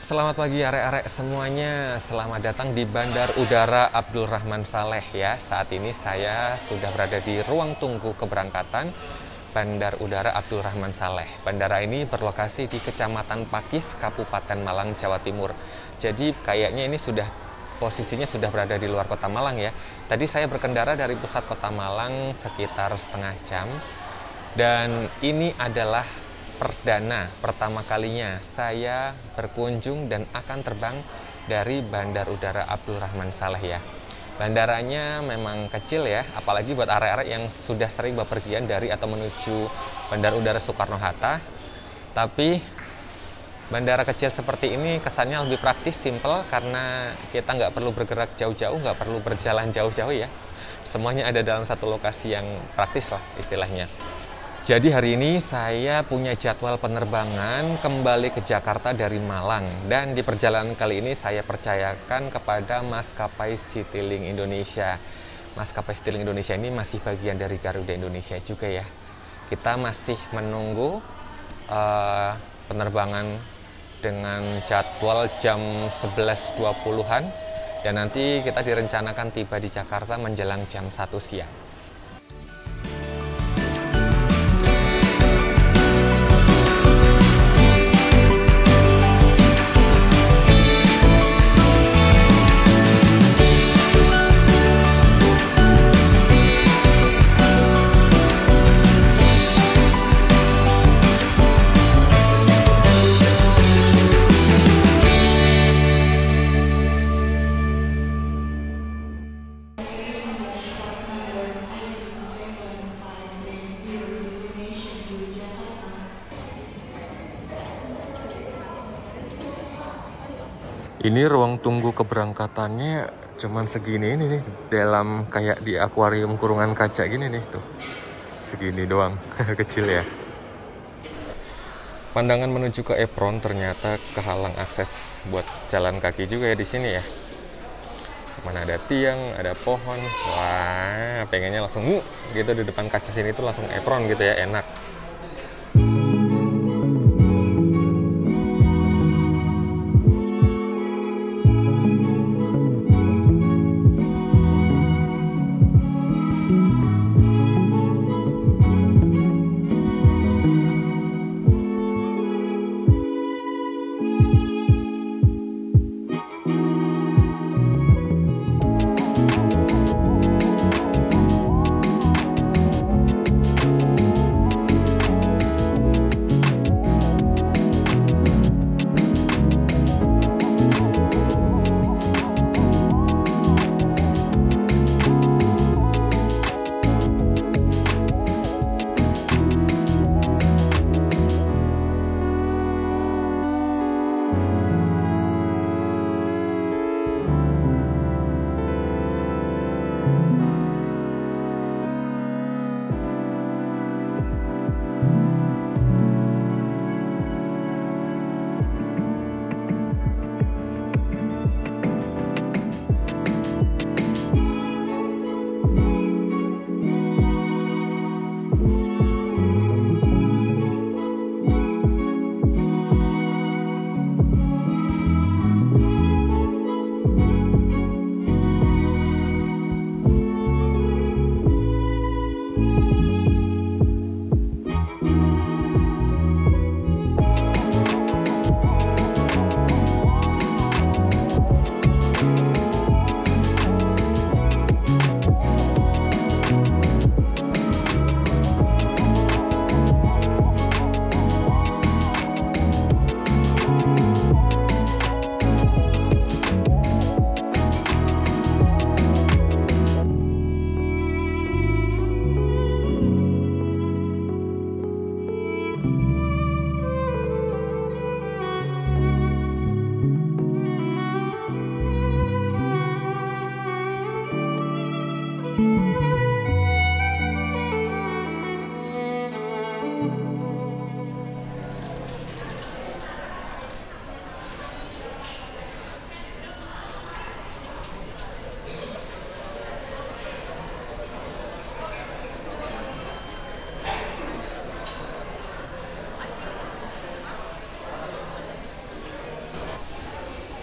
Selamat pagi arek-arek semuanya. Selamat datang di Bandar Udara Abdul Rahman Saleh ya. Saat ini saya sudah berada di ruang tunggu keberangkatan Bandar Udara Abdul Rahman Saleh. Bandara ini berlokasi di Kecamatan Pakis, Kabupaten Malang, Jawa Timur. Jadi kayaknya ini posisinya sudah berada di luar kota Malang ya. Tadi saya berkendara dari pusat kota Malang sekitar setengah jam. Dan ini adalah pertama kalinya saya berkunjung dan akan terbang dari Bandar Udara Abdul Rahman Saleh ya. Bandaranya memang kecil ya, apalagi buat arek-arek yang sudah sering bepergian dari atau menuju Bandar Udara Soekarno-Hatta. Tapi bandara kecil seperti ini kesannya lebih praktis, simple, karena kita nggak perlu bergerak jauh-jauh, nggak perlu berjalan jauh-jauh ya. Semuanya ada dalam satu lokasi yang praktis lah istilahnya. Jadi hari ini saya punya jadwal penerbangan kembali ke Jakarta dari Malang. Dan di perjalanan kali ini saya percayakan kepada Maskapai Citylink Indonesia. Maskapai Citylink Indonesia ini masih bagian dari Garuda Indonesia juga ya. Kita masih menunggu penerbangan dengan jadwal jam 11.20-an. Dan nanti kita direncanakan tiba di Jakarta menjelang jam 1 siang. Ini ruang tunggu keberangkatannya cuman segini ini nih, dalam kayak di akuarium kurungan kaca gini nih tuh. Segini doang, kecil ya. Pandangan menuju ke apron ternyata kehalang akses buat jalan kaki juga ya di sini ya. Mana ada tiang, ada pohon. Wah, pengennya langsung gitu di depan kaca sini tuh langsung apron gitu ya, enak.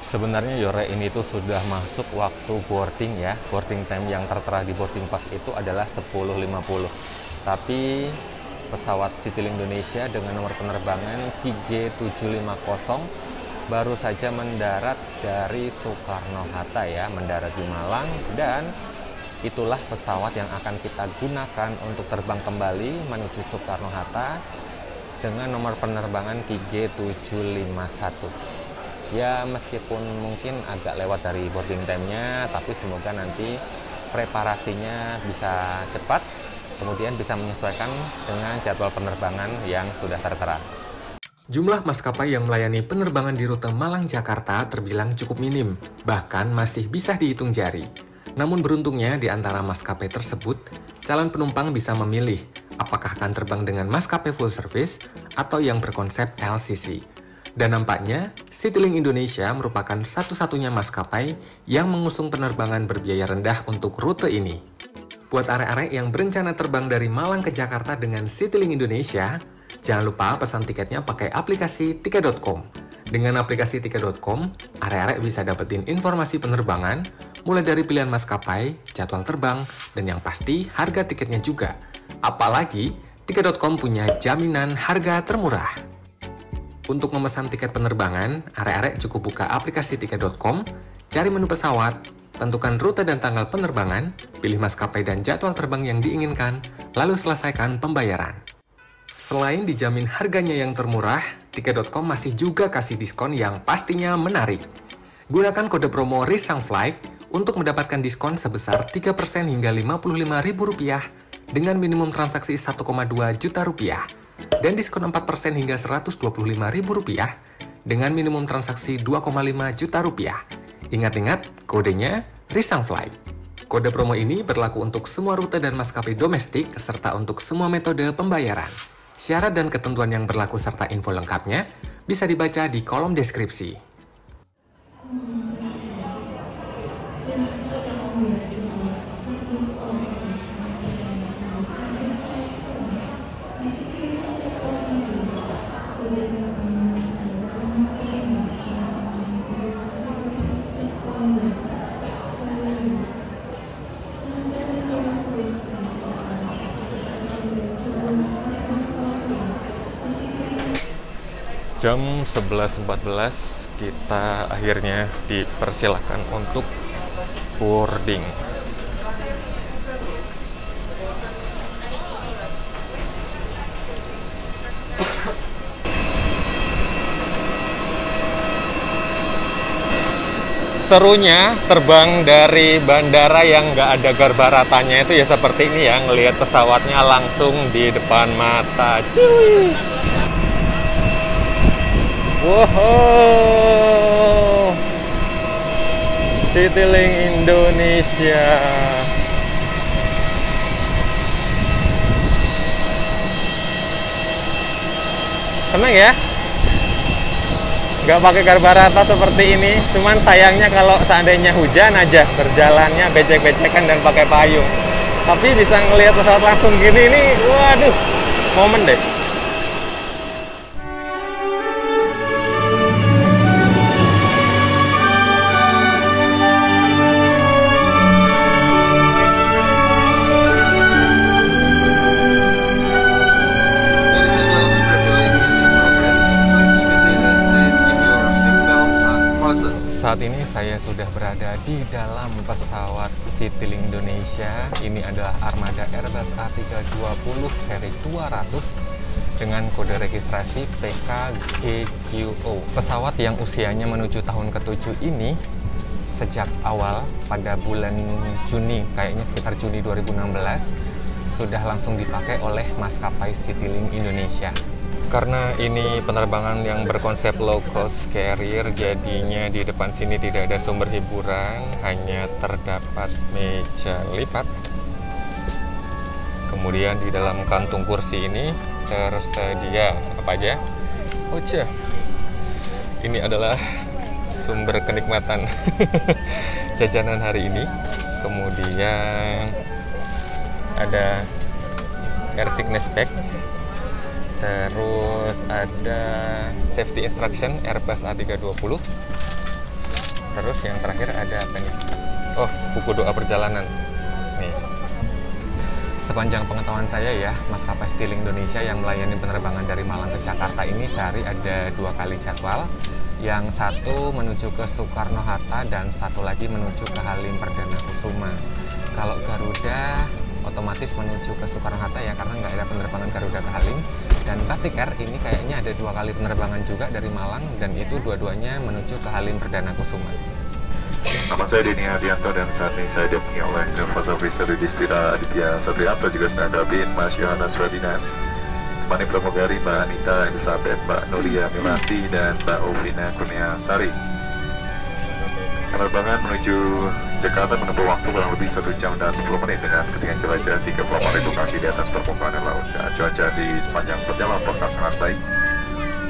Sebenarnya Yore ini tuh sudah masuk waktu boarding ya. Boarding time yang tertera di boarding pass itu adalah 10.50. Tapi pesawat Citylink Indonesia dengan nomor penerbangan QG750 baru saja mendarat dari Soekarno-Hatta ya, mendarat di Malang, dan itulah pesawat yang akan kita gunakan untuk terbang kembali menuju Soekarno-Hatta dengan nomor penerbangan QG751. Ya meskipun mungkin agak lewat dari boarding time-nya, tapi semoga nanti preparasinya bisa cepat, kemudian bisa menyesuaikan dengan jadwal penerbangan yang sudah tertera. Jumlah maskapai yang melayani penerbangan di rute Malang-Jakarta terbilang cukup minim, bahkan masih bisa dihitung jari. Namun beruntungnya di antara maskapai tersebut, calon penumpang bisa memilih apakah akan terbang dengan maskapai full service atau yang berkonsep LCC. Dan nampaknya, Citylink Indonesia merupakan satu-satunya maskapai yang mengusung penerbangan berbiaya rendah untuk rute ini. Buat arek-arek yang berencana terbang dari Malang ke Jakarta dengan Citylink Indonesia, jangan lupa pesan tiketnya pakai aplikasi tiket.com. Dengan aplikasi tiket.com, arek-arek bisa dapetin informasi penerbangan, mulai dari pilihan maskapai, jadwal terbang, dan yang pasti harga tiketnya juga. Apalagi, tiket.com punya jaminan harga termurah. Untuk memesan tiket penerbangan, arek-arek cukup buka aplikasi tiket.com, cari menu pesawat, tentukan rute dan tanggal penerbangan, pilih maskapai dan jadwal terbang yang diinginkan, lalu selesaikan pembayaran. Selain dijamin harganya yang termurah, tiket.com masih juga kasih diskon yang pastinya menarik. Gunakan kode promo RISANGFLIGHT untuk mendapatkan diskon sebesar 3% hingga Rp55.000 dengan minimum transaksi Rp1,2 juta dan diskon 4% hingga Rp125.000 dengan minimum transaksi Rp2,5 juta. Ingat-ingat, kodenya RISANGFLIGHT. Kode promo ini berlaku untuk semua rute dan maskapai domestik serta untuk semua metode pembayaran. Syarat dan ketentuan yang berlaku serta info lengkapnya bisa dibaca di kolom deskripsi. Jam 11.14 kita akhirnya dipersilakan untuk boarding. Serunya terbang dari bandara yang nggak ada garbaratanya itu ya seperti ini ya, ngelihat pesawatnya langsung di depan mata. Cuy. Wow, Citylink Indonesia. Seneng ya? Nggak pakai garbarata seperti ini. Cuman sayangnya kalau seandainya hujan aja, berjalannya becek-becekan dan pakai payung. Tapi bisa ngelihat pesawat langsung gini, ini waduh, momen deh. Saat ini saya sudah berada di dalam pesawat Citylink Indonesia. Ini adalah armada Airbus A320 seri 200 dengan kode registrasi PKGQO. Pesawat yang usianya menuju tahun ke-7 ini sejak awal pada bulan Juni, kayaknya sekitar Juni 2016, sudah langsung dipakai oleh maskapai Citylink Indonesia. Karena ini penerbangan yang berkonsep low cost carrier, jadinya di depan sini tidak ada sumber hiburan, hanya terdapat meja lipat. Kemudian di dalam kantung kursi ini tersedia apa aja? Oce. Ini adalah sumber kenikmatan jajanan hari ini. Kemudian ada air sickness bag. Terus ada safety instruction Airbus A320. Terus yang terakhir ada apa nih? Oh, buku doa perjalanan. Nih. Sepanjang pengetahuan saya ya, maskapai Citylink Indonesia yang melayani penerbangan dari Malang ke Jakarta ini sehari ada 2 kali jadwal. Yang satu menuju ke Soekarno-Hatta dan satu lagi menuju ke Halim Perdana Kusuma. Kalau Garuda otomatis menuju ke Soekarno-Hatta ya, karena nggak ada penerbangan Garuda ke Halim. Dan Batik Air ini kayaknya ada 2 kali penerbangan juga dari Malang, dan itu dua-duanya menuju ke Halim Perdana Kusuma. Nama saya Denny Adianto dan saat ini saya didampingi oleh Nirvasa Officer Yudhistira Aditya Satrianto, juga Senada Bin Mas Yohanes Ferdinand, Mani Pramugari, Mbak Anita Elizabeth, Mbak Nuria Milanti, dan Mbak Ovina Kurnia Sari. Penerbangan menuju Jakarta menempuh waktu kurang lebih 1 jam dan 10 menit dengan ketinggian jelajah 34.000 kaki di atas permukaan laut. Cuaca di sepanjang perjalanan sangat baik.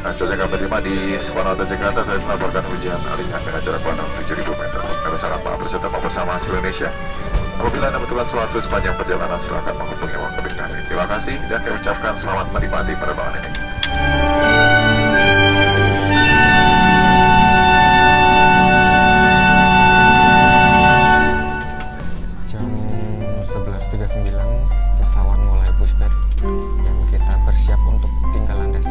Cuaca kami terima di Soekarno-Hatta Jakarta, saya melaporkan hujan ringan dengan jarak pandang 7.000 meter. Kami sangat maaf berserta bersama seluruh Indonesia. Apabila Anda membutuhkan sesuatu sepanjang perjalanan, silakan menghubungi waktu kami. Terima kasih dan kami ucapkan selamat menikmati penerbangan ini. Jam 11.39 pesawat mulai pushback dan kita bersiap untuk tinggal landas.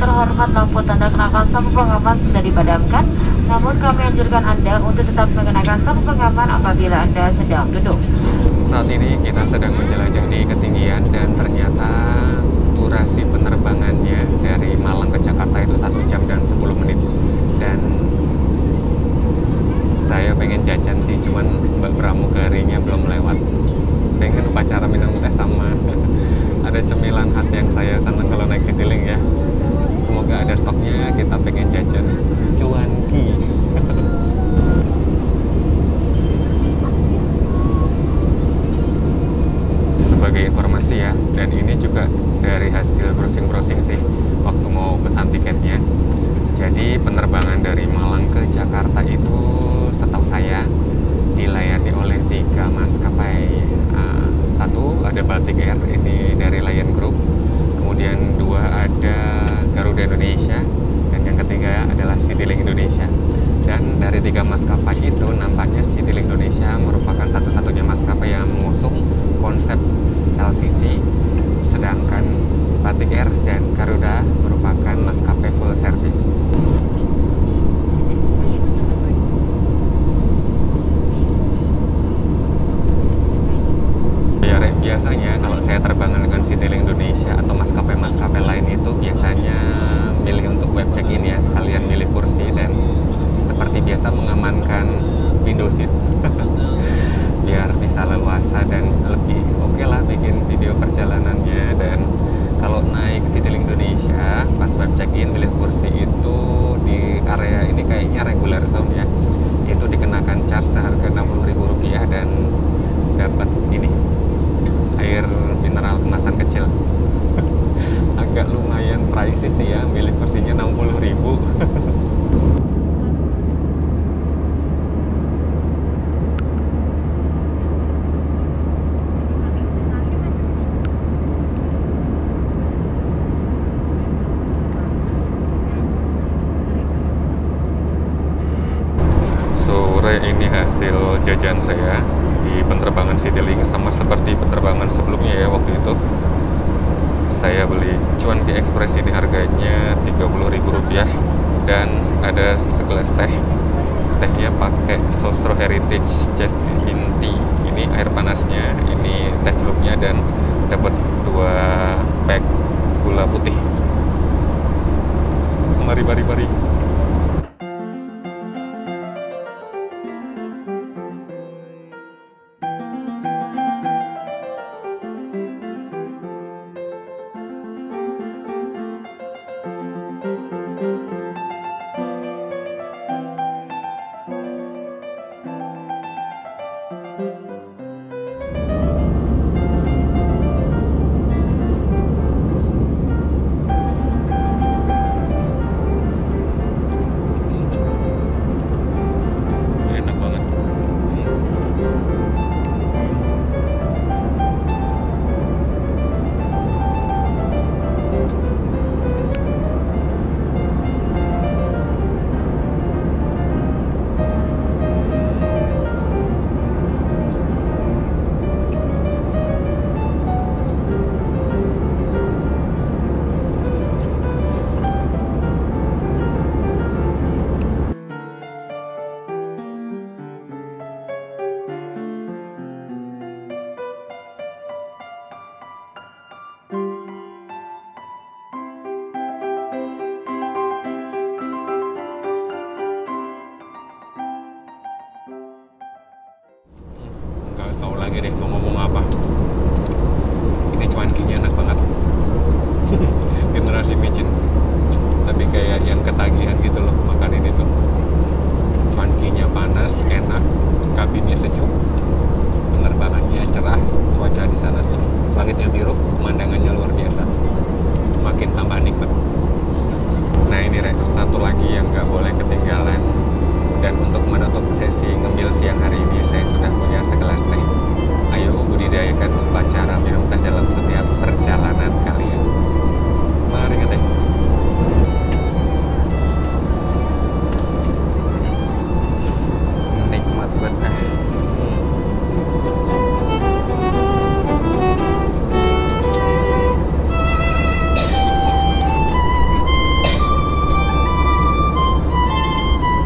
terhormat, lampu tanda kenakan sapu pengaman sudah dipadamkan. Namun kami anjurkan Anda untuk tetap mengenakan sapu pengaman apabila Anda sedang duduk. Saat ini kita sedang menjelajah di ketinggian dan ternyata durasi penerbangannya dari Malang ke Jakarta itu 1 jam dan 10 menit. Dan saya pengen jajan sih, cuman Mbak pramugarinya belum lewat. Pengen upacara minum teh sama ada cemilan khas yang saya senang kalau naik Citylink ya. Semoga ada stoknya, kita pengen jajan cuanki. Sebagai informasi ya, dan ini juga dari hasil browsing-browsing sih waktu mau pesan tiketnya. Jadi penerbangan dari Malang ke Jakarta itu setahu saya dilayani oleh 3 maskapai. Satu ada Baltic Air, ini dari Lion Group. Kemudian 2 ada Garuda Indonesia, dan yang ketiga adalah Citylink Indonesia. Dan dari 3 maskapai itu nampaknya Citylink Indonesia merupakan satu-satunya maskapai yang mengusung konsep LCC, sedangkan Baltic Air dan Garuda merupakan maskapai full service. Biasanya kalau saya terbang dengan Citylink Indonesia atau maskapai-maskapai lain itu biasanya milih untuk web check-in ya, sekalian milih kursi dan seperti biasa mengamankan window seat biar bisa leluasa dan lebih oke lah bikin video perjalanannya. Dan kalau naik Citylink Indonesia pas web check-in milih kursi itu di area ini kayaknya regular zone ya, itu dikenakan charge seharga Rp60.000 dan dapat ini air mineral kemasan kecil. Agak lumayan pricey sih ya, milik kursinya Rp60.000. Sore ini hasil jajan saya di penerbangan Citylink, sama seperti penerbangan sebelumnya ya. Waktu itu saya beli cuanki express, ini harganya Rp30.000 dan ada segelas teh. Tehnya pakai Sosro Heritage Jasmine Tea. Ini air panasnya, ini teh celupnya, dan dapat 2 pack gula putih. Mari.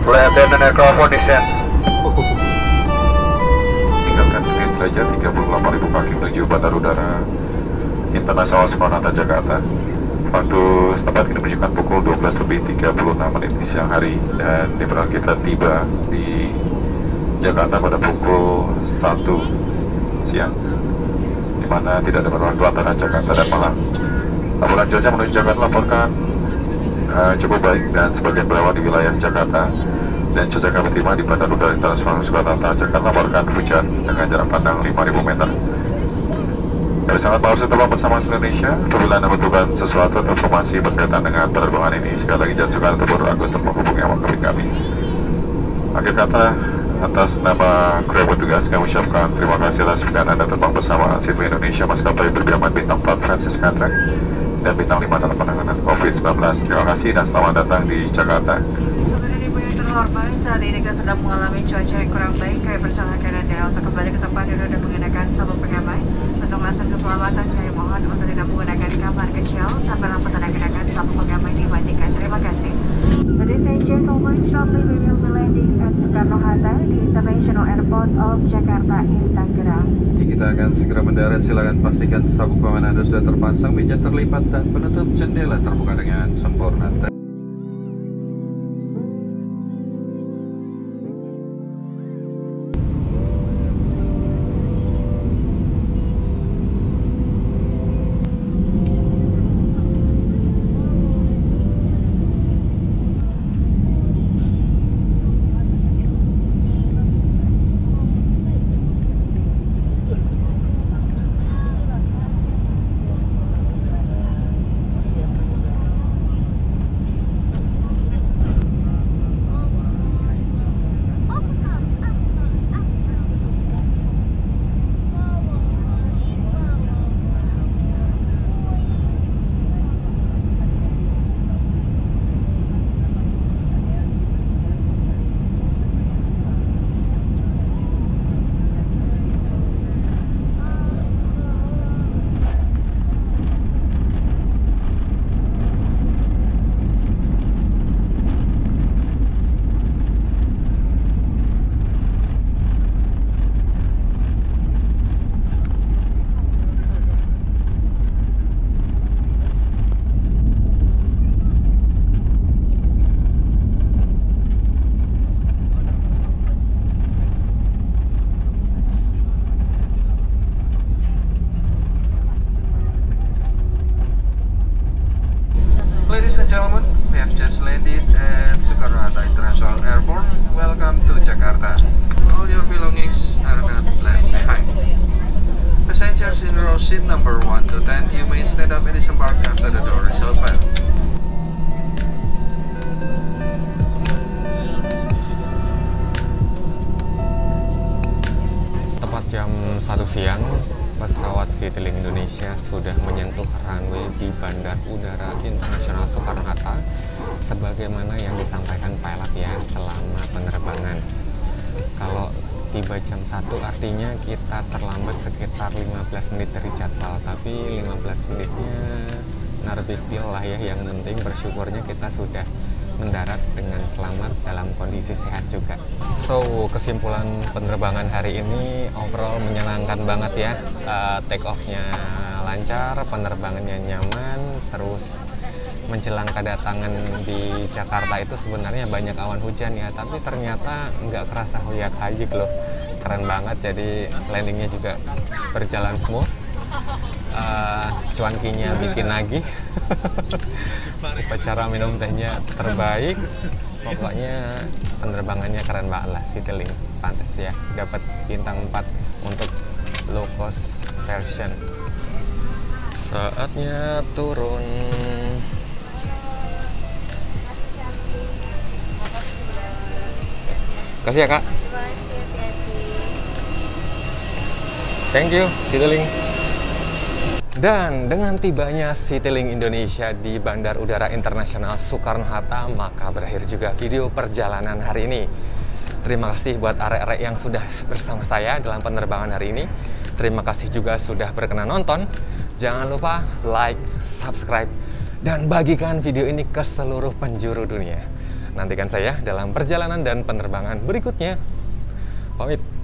Lieutenant aircraft for descent. Tinggalkan dengan jelajah 38.000 kaki menuju Bandar Udara Internasional Soekarno-Hatta, Jakarta. Waktu setempat ini menunjukkan pukul 12:36 di siang hari, dan diperkirakan kita tiba di Jakarta pada pukul 1 siang, di mana tidak ada waktu antara Jakarta dan Malang. Laporan cuaca menuju Jakarta laporkan cukup baik dan sebagian berlawan di wilayah Jakarta, dan cuaca kami terima di Bandar Udara Internasional Soekarno-Hatta, Jakarta laporkan hujan dengan jarak pandang 5.000 meter. Kami sangat berharap terbang bersama Indonesia. Apabila Anda membutuhkan sesuatu atau informasi berkaitan dengan penerbangan ini, sekali lagi jangan sukar atau beragu untuk menghubungi awak kami. Akhir kata, atas nama kru yang bertugas, kami ucapkan terima kasih atas pilihan Anda terbang bersama Citylink Indonesia, maskapai berbintang bintang 4 Francis Contract dan bintang 5 dalam penanganan COVID-19. Terima kasih dan selamat datang di Jakarta. Ibu yang terhormat, saat ini kita sedang mengalami cuaca yang kurang baik. Kami persilahkan Anda untuk kembali ke tempat duduk dan menggunakan sabuk pengaman. Untuk alasan keselamatan, kami mohon untuk tidak menggunakan kamar kecil sampai lampu tanda kenakan sabuk pengaman dimatikan. Terima kasih. Ladies and gentlemen, shortly we will be landing at Soekarno-Hatta di International Airport of Jakarta in Tangerang. Kita akan segera mendarat. Silakan pastikan sabuk pengaman Anda sudah terpasang, meja terlipat dan penutup jendela terbuka dengan sempurna. Ladies and gentlemen, we have just landed at Soekarno-Hatta International Airport. Welcome to Jakarta. All your belongings are not left behind. Passengers in row seat number 1 to 10, you may stand up and disembark after the door is open. Tepat jam 1 siang, pesawat Citylink Indonesia sudah menyentuh runway di Bandar Udara Internasional Soekarno-Hatta sebagaimana yang disampaikan pilot ya selama penerbangan. Kalau tiba jam 1 artinya kita terlambat sekitar 15 menit dari jadwal, tapi 15 menitnya not a big deal lah ya, yang penting bersyukurnya kita sudah mendarat dengan selamat dalam kondisi sehat juga. So, kesimpulan penerbangan hari ini overall menyenangkan banget ya. Take off-nya lancar, penerbangannya nyaman, terus menjelang kedatangan di Jakarta itu sebenarnya banyak awan hujan ya, tapi ternyata nggak kerasa hoyak-hayik loh. Keren banget, jadi landingnya juga berjalan smooth. Cuankinya bikin nagih. Upacara minum tehnya terbaik. Pokoknya penerbangannya keren banget lah. Citylink pantas ya dapat bintang 4 untuk low cost version. Saatnya turun. Kasih ya kak. Thank you Citylink. Dan dengan tibanya Citylink Indonesia di Bandar Udara Internasional Soekarno-Hatta, maka berakhir juga video perjalanan hari ini. Terima kasih buat arek-arek yang sudah bersama saya dalam penerbangan hari ini. Terima kasih juga sudah berkenan nonton. Jangan lupa like, subscribe, dan bagikan video ini ke seluruh penjuru dunia. Nantikan saya dalam perjalanan dan penerbangan berikutnya. Pamit.